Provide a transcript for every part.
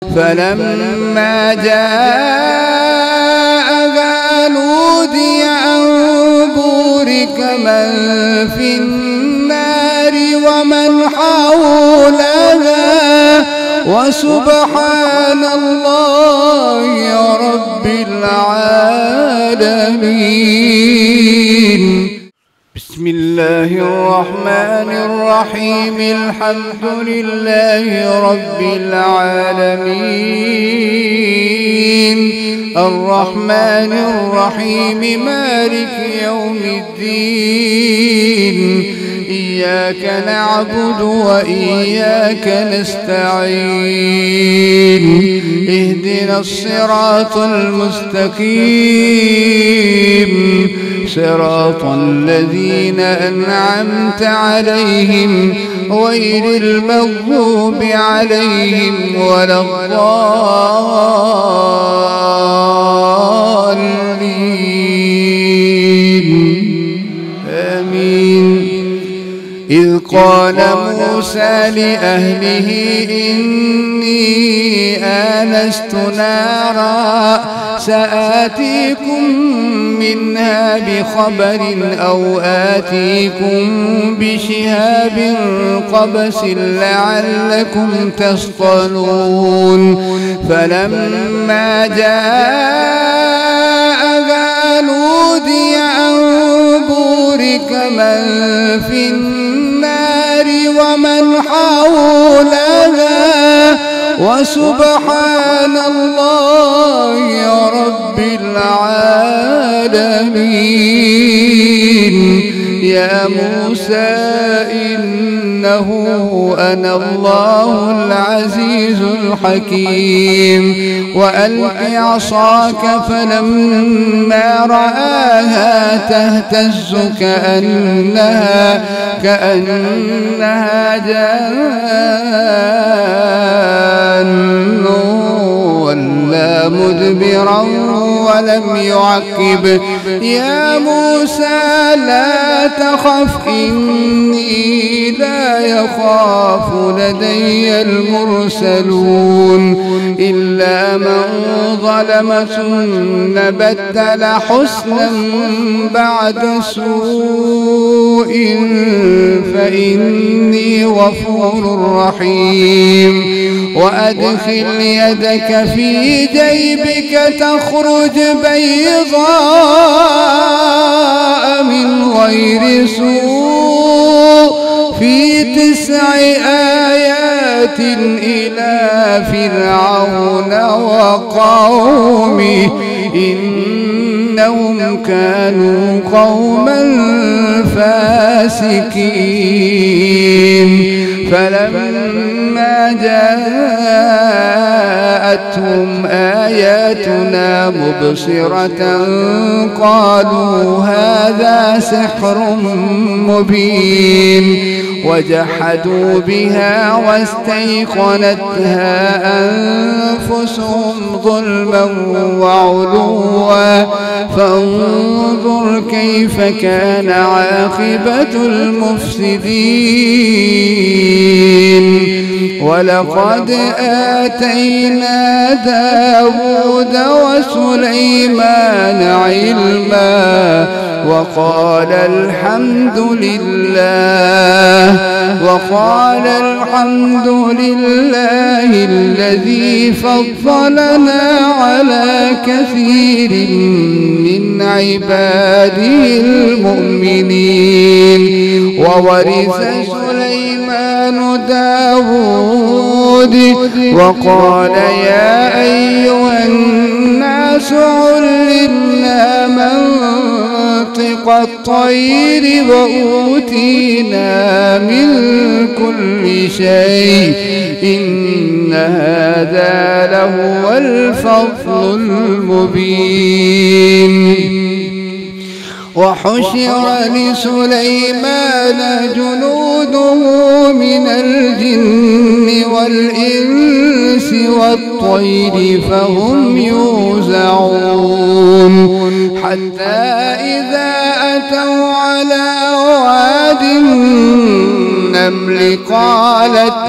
فلما جاءها نودي أن بورك من في النار ومن حولها وسبحان الله رب العالمين. بسم الله الرحمن الرحيم. الحمد لله رب العالمين الرحمن الرحيم مالك يوم الدين. إياك نعبد وإياك نستعين. اهدنا الصراط المستقيم صراط الذين أنعمت عليهم غير المغضوب عليهم ولا الضالين. آمين. إذ قال موسى لأهله إني آنست نارا سآتيكم منها بخبر أو آتيكم بشهاب قبس لعلكم تصطلون. فلما جاءها نودي أن بورك من في النار ومن حولها وسبحان الله رب العالمين. يا موسى إنه أنا الله العزيز الحكيم. وألق عصاك فلما رآها تهتز كأنها جان ولا مدبرا ولم يعقب. يا موسى لا تخف إني لا يخاف لدي المرسلون إلا من ظلم ثم بدل حسنا بعد سوء فإني غفور رحيم. وأدخل يدك في جيبك تخرج بيضاء من غير سوء في 9 آيات إلى فرعون وقومه إنهم كانوا قوما فاسقين. فلما جاءتهم آياتنا مبصرة قالوا هذا سحر مبين. وجحدوا بها واستيقنتها أنفسهم ظلما وعلوا فانظر كيف كان عاقبة المفسدين. ولقد آتينا داود وسليمان علما وقال الحمد لله الذي فضلنا على كثير من عباده المؤمنين. وورث سليمان داود وقال يا أيها الناس علمنا منطق الطير وأوتينا من كل شيء إن هذا لهو الفضل المبين. وحشر لسليمان جنوده من الجن والإنس والطير فهم يوزعون. حتى إذا أتوا على واد النمل قالت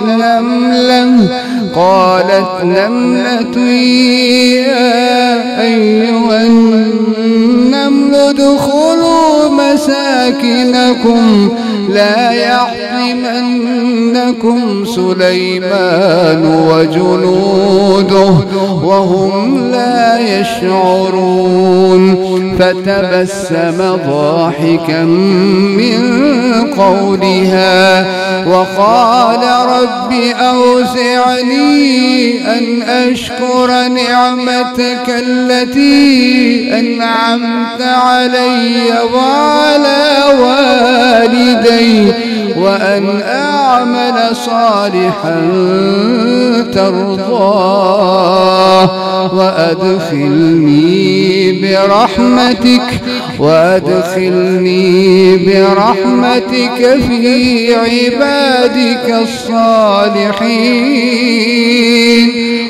قالت نملة يا أيها النمل ادخلوا مساكنكم لا يحطمنكم سليمان وجنوده وهم لا يشعرون فتبسم ضاحكا من قولها وقال رب أوزعني أن أشكر نعمتك التي أنعمت علي وعلى والدي وأن أعمل صالحا ترضاه وأدخلني برحمتك في عبادك الصالحين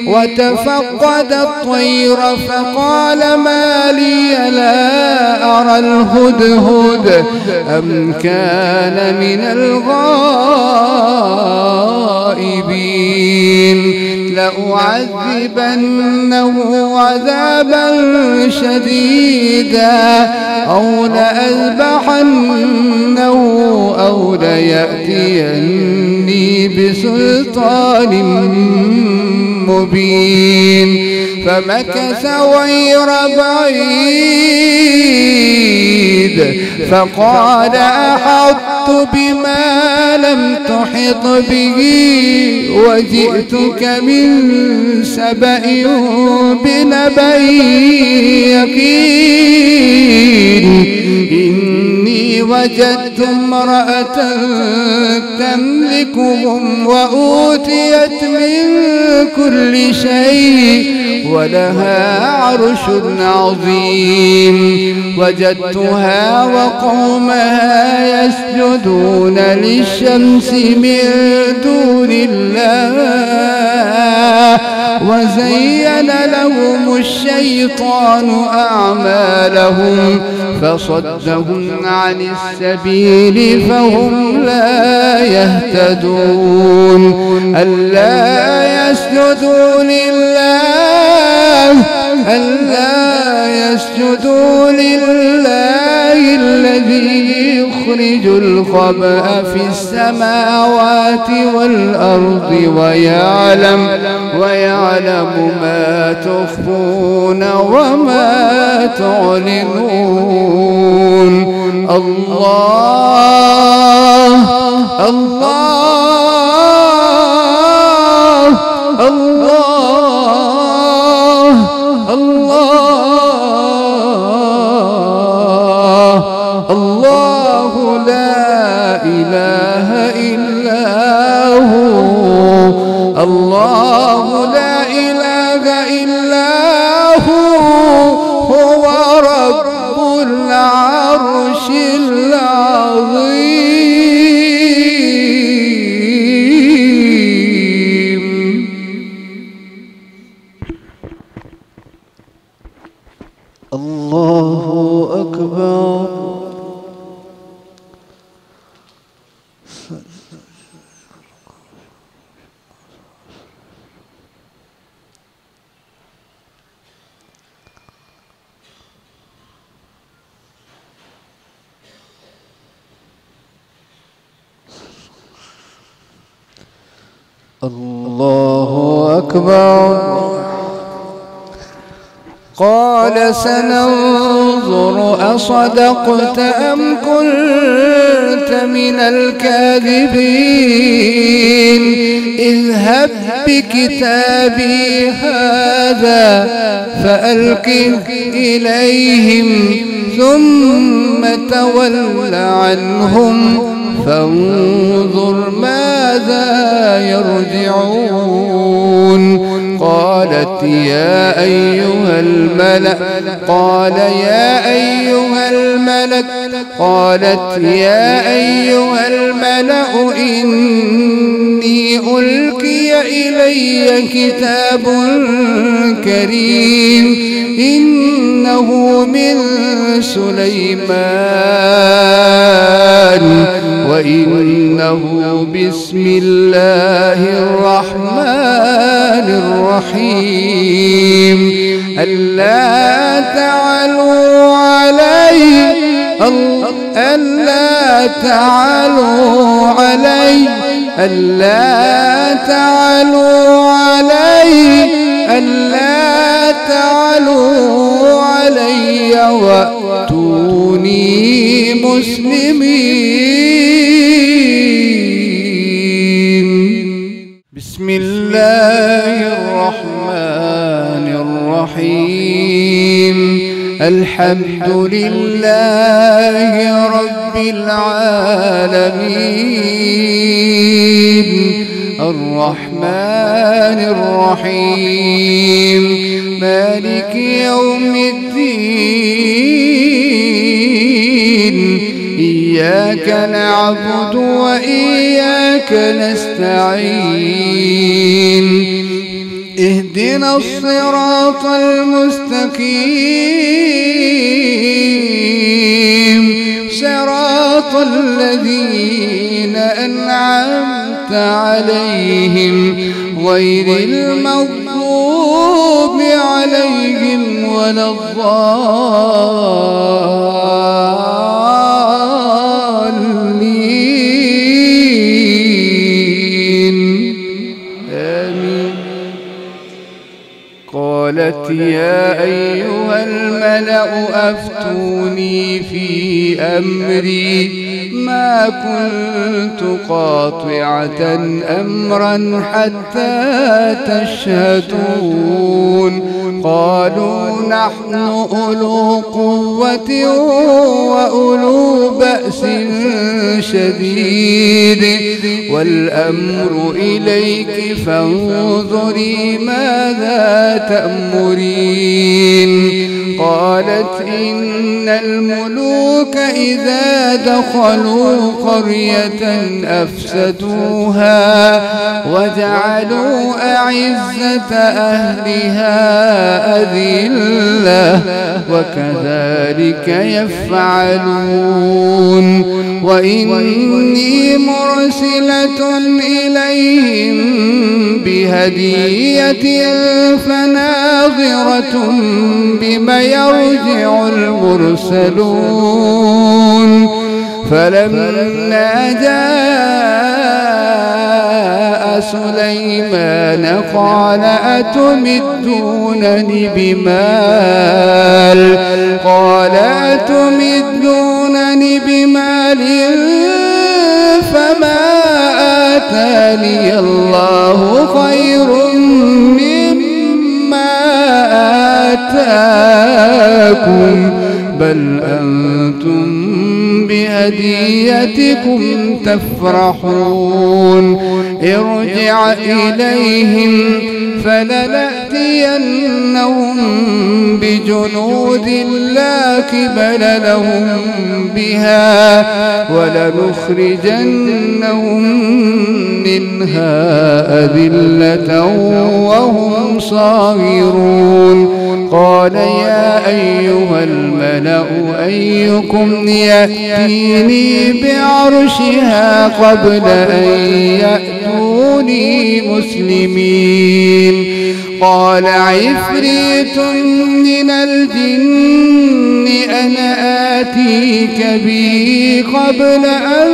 وتفقد الطير فقال ما لي لا أرى الهدهد أم كان من الغائبين لأعذبنه عذابا شديدا أو لأذبحنه أو ليأتيني بسلطان مبين فمكث غير بعيد فقال أحطت بما لم تحط به وجئتك من سبأ بنبأ يقين إني وجدت امرأة تملكهم وأوتيت من كل شيء ولها عرش عظيم وجدتها وقومها يسجدون للشمس من دون الله وزين لهم الشيطان أعمالهم فصدهم عن السبيل فهم لا يهتدون ألا يسجدوا لله الذي يخرج الخبأ في السماوات والأرض ويعلم ما تخفون وما تعلنون الله لا إله إلا هو الله لا إله إلا هو رب العرش العظيم. الله أكبر. الله أكبر. قال سننظر أصدقت أم كنت من الكاذبين اذهب بكتابي هذا فألقه إليهم ثم تول عنهم فانظر ماذا يرجعون. قالت يا أيها الملأ إني إني ألقي إلي كتاب كريم إنه من سليمان وإنه بسم الله الرحمن الرحيم ألا تعلوا علي ألا تعلوا علي ألا تعلوا علي ألا تعلوا علي وأتوني مسلمين. بسم الله الرحمن الرحيم الحمد لله رب العالمين الرحمن الرحيم مالك يوم الدين إياك نعبد وإياك نستعين اهدنا الصراط المستقيم صراط الذين أنعمت عليهم غير المغضوب عليهم ولا الضالين آمين. قالت يا أيها الملأ أفتوني في أمري ما كنت قاطعة أمرا حتى تشهدون قالوا نحن أولو قوة وأولو بأس شديد والأمر إليك فانظري ماذا تأمرين. قالت إن الملوك إذا دخلوا قرية أفسدوها وجعلوا أعزة أهلها أذلة وكذلك يفعلون. وإني مرسلة إليهم بهدية فناظرة بما يرجع المرسلون. فلما جاء سليمان قال أتمدونني بمال فما آتاني الله خير مما آتاكم بل أنتم بهديتكم تفرحون. ارجع إليهم فلنأتينهم بجنود لا قبل لهم بها ولنخرجنهم منها أذلة وهم صاغرون. قال يا أيها الملأ أيكم يأتيني بعرشها قبل أن يأتوني مسلمين. قال عفريت من الجن أنا آتيك به قبل أن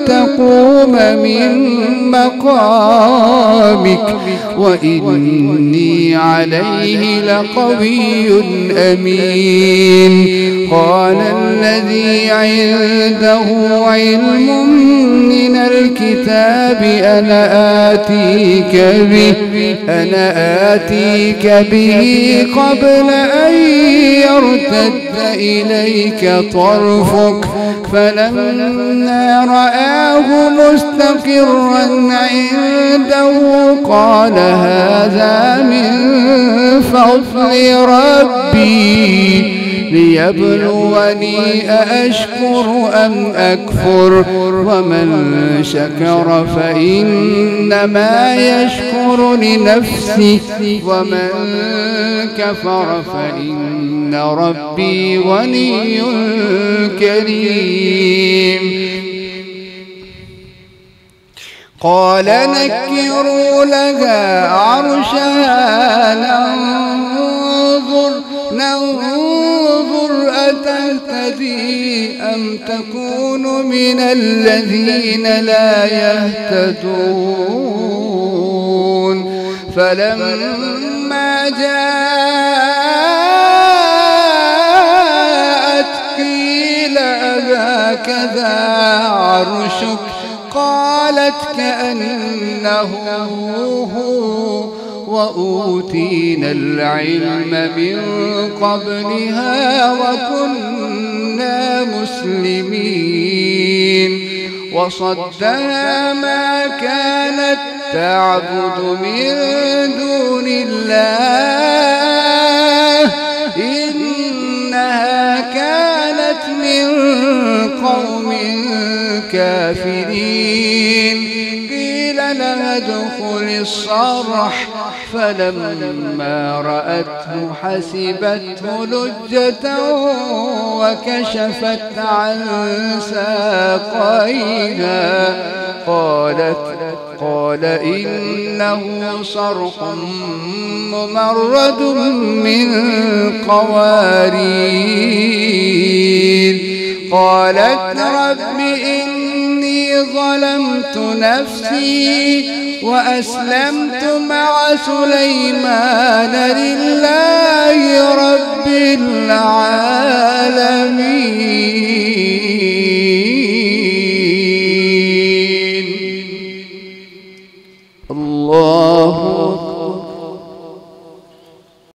تقوم من مقامك وإني عليه لقوي أمين. قال الذي عنده علم من الكتاب أنا آتيك به قبل أن يرتد إليك طرفك فلما رآه مستقرا عنده قال هذا من فضل ربي ليبلوني أأشكر أم أكفر ومن شكر فإنما يشكر لنفسه ومن كفر فإن ربي غني كريم. قال نكروا لها عرشها ننظر أتهتدي أم تكون من الذين لا يهتدون. فلما جاءت قيل أهكذا عرشك قالت كأنه هو وأوتينا العلم من قبلها وكنا مسلمين. وصدها ما كانت تعبد من دون الله إنها كانت من قوم كافرين. قيل لها ادخل الصرح فلما رأته حسبته لجة وكشفت عن ساقيها قال إنه صرح ممرد من قوارير. قالت رب إني ظلمت نفسي وأسلمت مع سليمان لله رب العالمين.